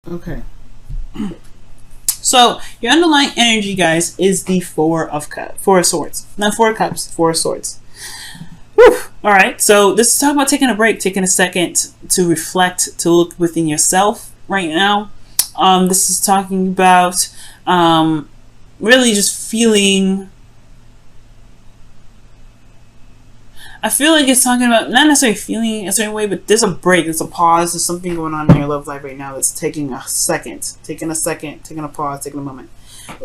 Okay. So your underlying energy, guys, is the Four of Swords. Not Four of Cups, Four of Swords. Whew. All right. So this is talking about taking a break, taking a second to reflect, to look within yourself right now. This is talking about really just feeling. I feel like it's talking about not necessarily feeling a certain way, but there's a break, there's a pause, there's something going on in your love life right now that's taking a second, taking a pause, taking a moment.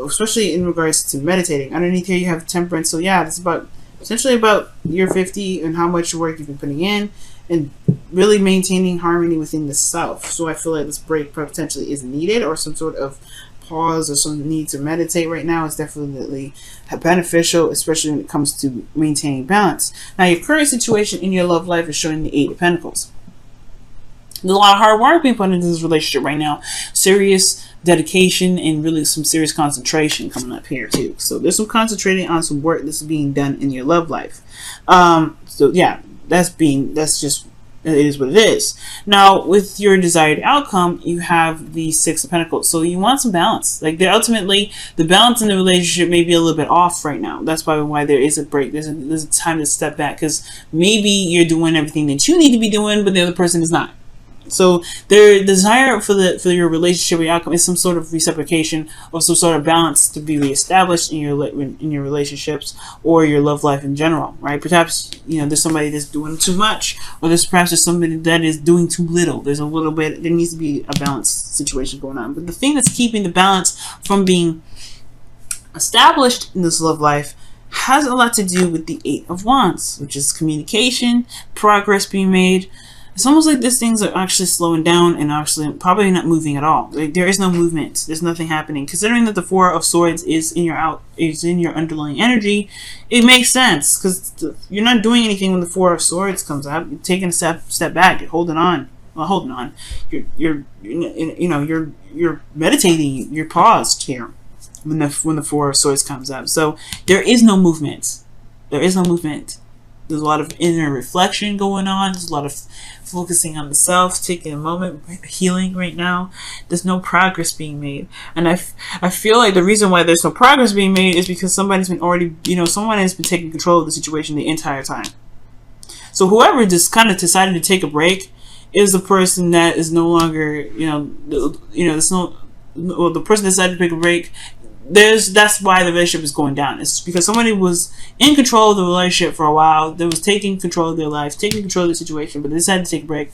Especially in regards to meditating. Underneath here you have temperance, so yeah, it's about essentially about year 50 and how much work you've been putting in and really maintaining harmony within the self. So I feel like this break potentially is needed, or some sort of pause or some need to meditate right now is definitely beneficial, especially when it comes to maintaining balance. Now, your current situation in your love life is showing the Eight of Pentacles. There's a lot of hard work being put into this relationship right now. Serious dedication and really some serious concentration coming up here too. So there's some concentrating on some work that's being done in your love life. So yeah, that's just, it is what it is. Now, with your desired outcome, you have the Six of Pentacles. So you want some balance. Like, ultimately, the balance in the relationship may be a little bit off right now. That's why there is a break. There's a time to step back, because maybe you're doing everything that you need to be doing, but the other person is not. So their desire for your relationship or outcome is some sort of reciprocation or some sort of balance to be reestablished in your relationships or your love life in general, right? Perhaps there's somebody that's doing too much, or there's somebody that is doing too little. There needs to be a balanced situation going on. But the thing that's keeping the balance from being established in this love life has a lot to do with the Eight of Wands, which is communication, progress being made. It's almost like these things are actually slowing down and actually probably not moving at all. Like, there is no movement. There's nothing happening. Considering that the Four of Swords is in your underlying energy, it makes sense, because you're not doing anything when the Four of Swords comes up. You're taking a step back. You're holding on. Well, holding on. You're meditating. You're paused here when the Four of Swords comes up. So there is no movement. There is no movement. There's a lot of inner reflection going on. There's a lot of focusing on the self, taking a moment, healing right now. There's no progress being made. And I feel like the reason why there's no progress being made is because someone has been taking control of the situation the entire time. So whoever just kind of decided to take a break is the person that is no longer, the person decided to take a break. That's why the relationship is going down. It's because somebody was in control of the relationship for a while. They was taking control of their life, taking control of the situation, but they decided to take a break.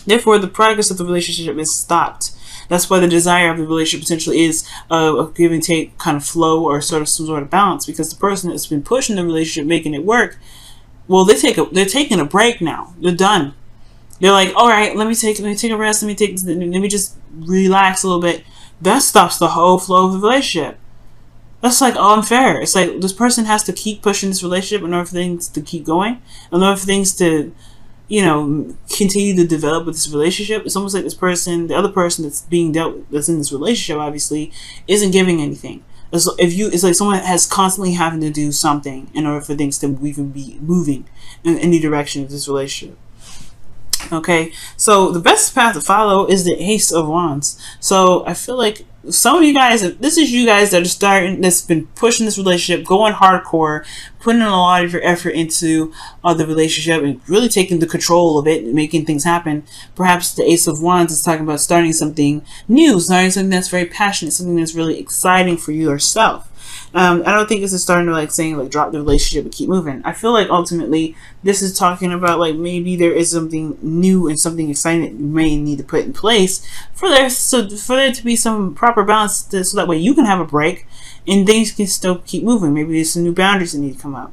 Therefore, the progress of the relationship is stopped. That's why the desire of the relationship potentially is a give and take kind of flow, or some sort of balance, because the person that's been pushing the relationship, making it work, well, they're taking a break now. They're done. They're like, all right, let me take a rest. Let me just relax a little bit. That stops the whole flow of the relationship. That's like unfair. It's like this person has to keep pushing this relationship in order for things to keep going, in order for things to, continue to develop with this relationship. It's almost like this person, the other person that's that's in this relationship, obviously, isn't giving anything. It's like someone has constantly having to do something in order for things to even be moving in any direction of this relationship. Okay, so the best path to follow is the Ace of Wands. So I feel like some of you guys, this is you guys that are that's been pushing this relationship, going hardcore, putting in a lot of your effort into the relationship and really taking the control of it and making things happen. Perhaps the Ace of Wands is talking about starting something new, starting something that's very passionate, something that's really exciting for you yourself. I don't think this is starting to saying drop the relationship and keep moving. I feel like ultimately this is talking about maybe there is something new and something exciting that you may need to put in place for there to be some proper balance, so that way you can have a break and things can still keep moving. Maybe there's some new boundaries that need to come up.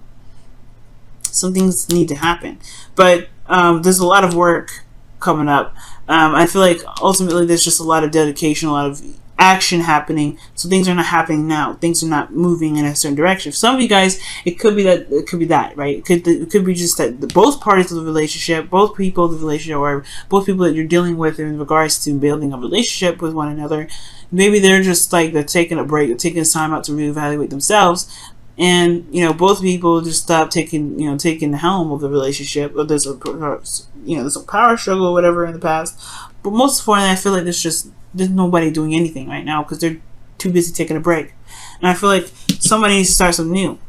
Some things need to happen, but there's a lot of work coming up. I feel like ultimately there's just a lot of dedication, a lot of action happening, so things are not happening now. Things are not moving in a certain direction. For some of you guys, it could be that, right? It could be just that both parties of the relationship, both people of the relationship, or both people that you're dealing with in regards to building a relationship with one another, maybe they're just they're taking a break, they're taking time out to reevaluate themselves, and both people just stop taking the helm of the relationship. Or there's a power struggle or whatever in the past. But most importantly, I feel like there's just there's nobody doing anything right now because they're too busy taking a break. And I feel like somebody needs to start something new.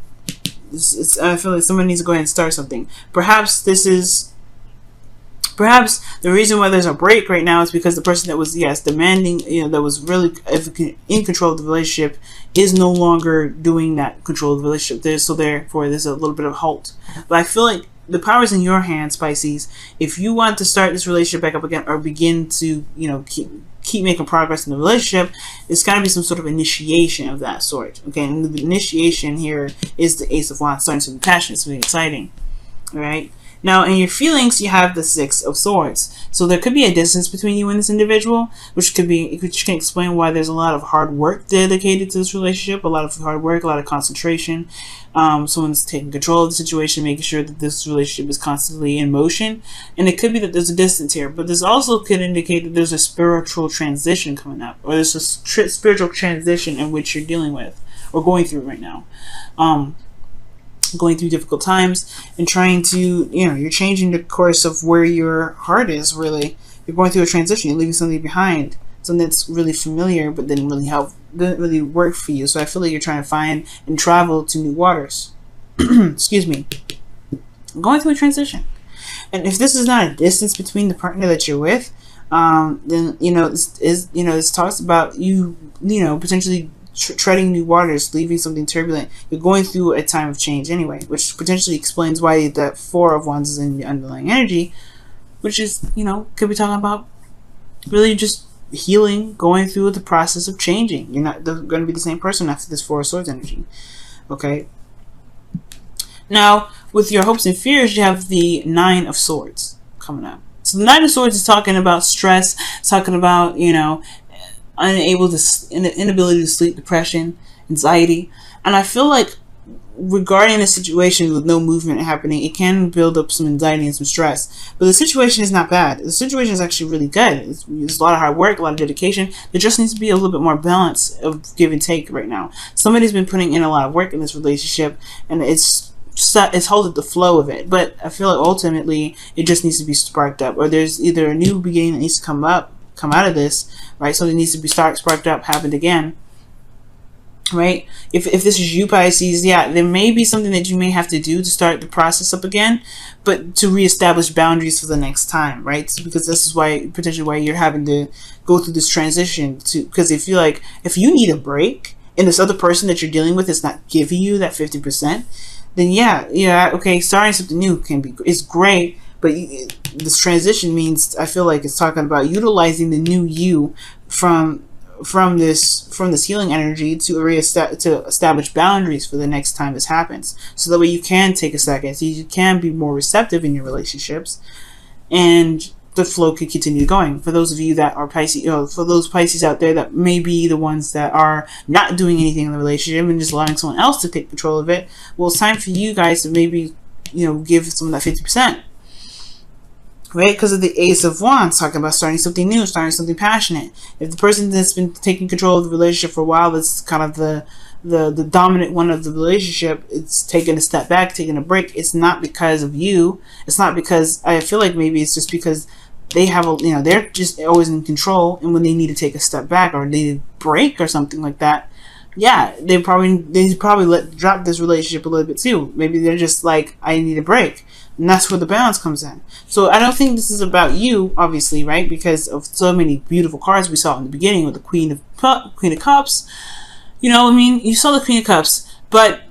I feel like somebody needs to go ahead and start something. Perhaps the reason why there's a break right now is because the person that was, yes, demanding, that was really in control of the relationship is no longer doing that control of the relationship. So therefore, there's a little bit of halt. But I feel like the power is in your hands, Pisces. If you want to start this relationship back up again, or begin to, keep making progress in the relationship, it's got to be some sort of initiation of that sort. Okay, and the initiation here is the Ace of Wands, starting something passionate, something exciting. All right. Now, in your feelings, you have the Six of Swords. So there could be a distance between you and this individual, which can explain why there's a lot of hard work dedicated to this relationship, a lot of hard work, a lot of concentration. Someone's taking control of the situation, making sure that this relationship is constantly in motion. And it could be that there's a distance here, but this also could indicate that there's a spiritual transition coming up, or there's a spiritual transition in which you're dealing with or going through right now. Going through difficult times and trying to, you're changing the course of where your heart is, really. You're going through a transition. You're leaving something behind, something that's really familiar but didn't really work for you. So I feel like you're trying to find and travel to new waters. Excuse me. Going through a transition. And if this is not a distance between the partner that you're with, then, this talks about you, potentially treading new waters, leaving something turbulent. You're going through a time of change anyway, which potentially explains why that Four of Wands is in the underlying energy, which is, could be talking about really just healing, going through the process of changing. You're not going to be the same person after this Four of Swords energy. Okay. Now, with your hopes and fears, you have the Nine of Swords coming up. So the Nine of Swords is talking about stress, it's talking about, inability to sleep, depression, anxiety. And I feel like regarding a situation with no movement happening, it can build up some anxiety and some stress. But the situation is not bad. The situation is actually really good. It's a lot of hard work, a lot of dedication. There just needs to be a little bit more balance of give and take right now. Somebody's been putting in a lot of work in this relationship, and it's halted the flow of it. But I feel like ultimately it just needs to be sparked up, or there's either a new beginning that needs to come out of this, right? Something needs to be sparked up, happened again, right? If this is you, Pisces, yeah, there may be something that you may have to do to start the process up again, but to reestablish boundaries for the next time, right? Because this is potentially why you're having to go through this transition, because if you need a break and this other person that you're dealing with is not giving you that 50%, then yeah, okay, starting something new is great. But this transition means, I feel like it's talking about utilizing the new you from this healing energy to establish boundaries for the next time this happens. So that way you can take a second, so you can be more receptive in your relationships, and the flow can continue going. For those of you that are Pisces, for those Pisces out there that may be the ones that are not doing anything in the relationship and just allowing someone else to take control of it, well, it's time for you guys to maybe, give some of that 50%. Right? Because of the Ace of Wands, talking about starting something new, starting something passionate. If the person that's been taking control of the relationship for a while, that's kind of the dominant one of the relationship, it's taking a step back, taking a break. It's not because of you. It's not because, I feel like maybe it's just because they have they're just always in control, and when they need to take a step back or they need a break or something like that, yeah, they probably drop this relationship a little bit too. Maybe they're just like, I need a break. And that's where the balance comes in. So I don't think this is about you, obviously, right? Because of so many beautiful cards we saw in the beginning with the Queen of Cups. You saw the Queen of Cups. But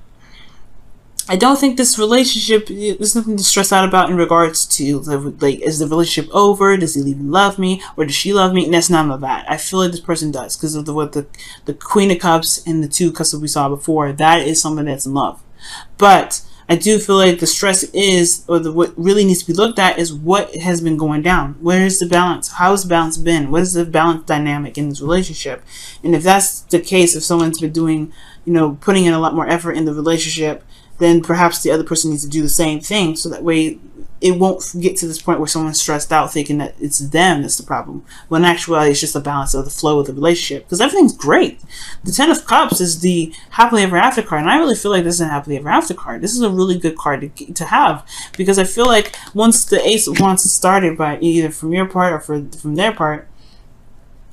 I don't think this relationship, there's nothing to stress out about in regards to, is the relationship over? Does he even love me? Or does she love me? And that's not that. I feel like this person does, because of what the Queen of Cups and the Two of Cups that we saw before. That is someone that's in love. But I do feel like the stress is, or what really needs to be looked at is what has been going down. Where is the balance? How has the balance been? What is the balance dynamic in this relationship? And if that's the case, if someone's been doing, putting in a lot more effort in the relationship, then perhaps the other person needs to do the same thing, so that way it won't get to this point where someone's stressed out thinking that it's them that's the problem, when in actuality it's just a balance of the flow of the relationship, because everything's great. The Ten of Cups is the happily ever after card, and I really feel like this is a happily ever after card. This is a really good card to have, because I feel like once the Ace of Wands is started, by either from your part or from their part,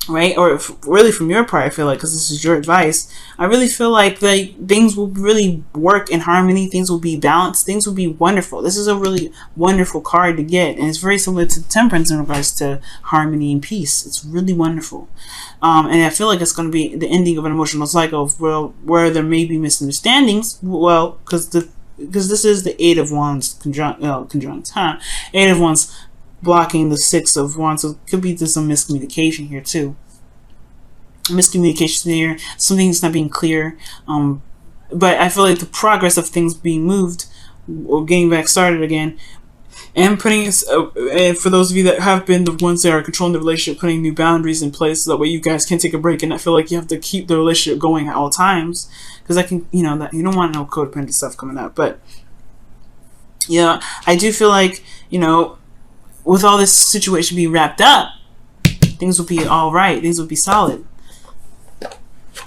right? Or really from your part, I feel like, because this is your advice, I really feel like things will really work in harmony. Things will be balanced. Things will be wonderful. This is a really wonderful card to get, and it's very similar to Temperance in regards to harmony and peace. It's really wonderful, and I feel like it's going to be the ending of an emotional cycle where there may be misunderstandings. Well, because this is the Eight of Wands Eight of Wands blocking the Six of Wands, so it could be just some miscommunication here too. Miscommunication here, something's not being clear. But I feel like the progress of things being moved or getting back started again, and putting and for those of you that have been the ones that are controlling the relationship, putting new boundaries in place so that way you guys can take a break and not feel like you have to keep the relationship going at all times, because I can, that you don't want no codependent stuff coming up. But yeah, I do feel like, with all this situation being wrapped up, things will be all right. Things will be solid.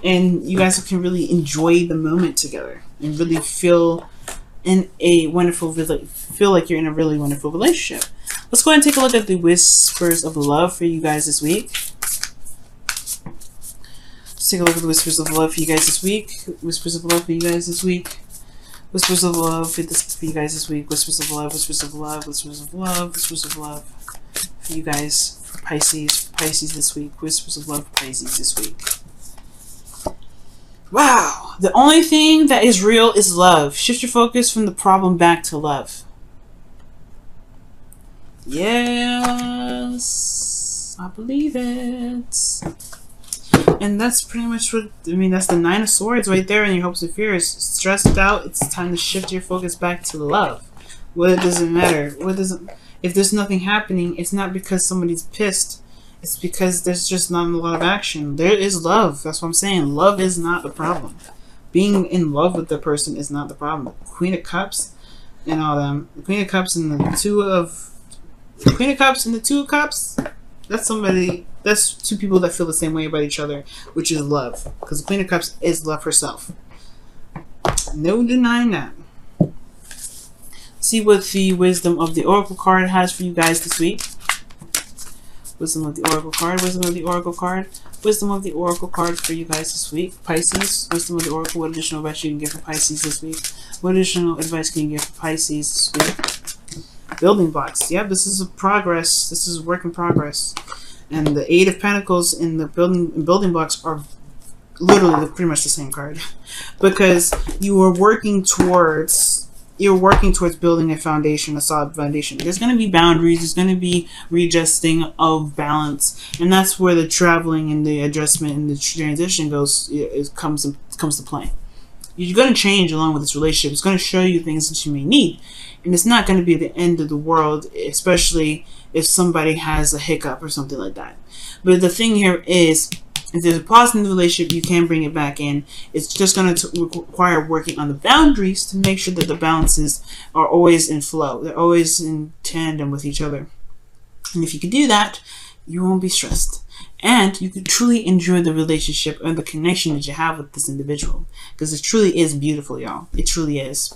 And you guys can really enjoy the moment together and really feel like you're in a really wonderful relationship. Let's go ahead and take a look at the whispers of love for you guys this week. Let's take a look at the whispers of love for you guys this week. Whispers of love for you guys this week. Whispers of love for you guys this week. Whispers of love, whispers of love, whispers of love, whispers of love for you guys, for Pisces this week. Whispers of love for Pisces this week. Wow. The only thing that is real is love. Shift your focus from the problem back to love. Yes. I believe it. And that's pretty much that's the Nine of Swords right there in your hopes and fears. Stressed out, it's time to shift your focus back to love. Well, it doesn't matter. If there's nothing happening, it's not because somebody's pissed. It's because there's just not a lot of action. There is love. That's what I'm saying. Love is not the problem. Being in love with the person is not the problem. Queen of Cups and all them. The Queen of Cups and the Two of Cups. That's two people that feel the same way about each other, which is love. Because the Queen of Cups is love herself. No denying that. See what the Wisdom of the Oracle card has for you guys this week. Wisdom of the Oracle card. Wisdom of the Oracle card. Wisdom of the Oracle card for you guys this week. Pisces. Wisdom of the Oracle. What additional advice you can get for Pisces this week? What additional advice can you get for Pisces this week? Building blocks. Yep, this is a progress. This is a work in progress. And the Eight of Pentacles in the building blocks are literally pretty much the same card, because you are working towards building a foundation, a solid foundation. There's going to be boundaries. There's going to be readjusting of balance, and that's where the traveling and the adjustment and the transition comes to play. You're going to change along with this relationship. It's going to show you things that you may need, and it's not going to be the end of the world, especially if somebody has a hiccup or something like that. But the thing here is, if there's a pause in the relationship, you can bring it back in. It's just going to require working on the boundaries to make sure that the balances are always in flow. They're always in tandem with each other. And if you can do that, you won't be stressed. And you can truly enjoy the relationship and the connection that you have with this individual. Because it truly is beautiful, y'all. It truly is.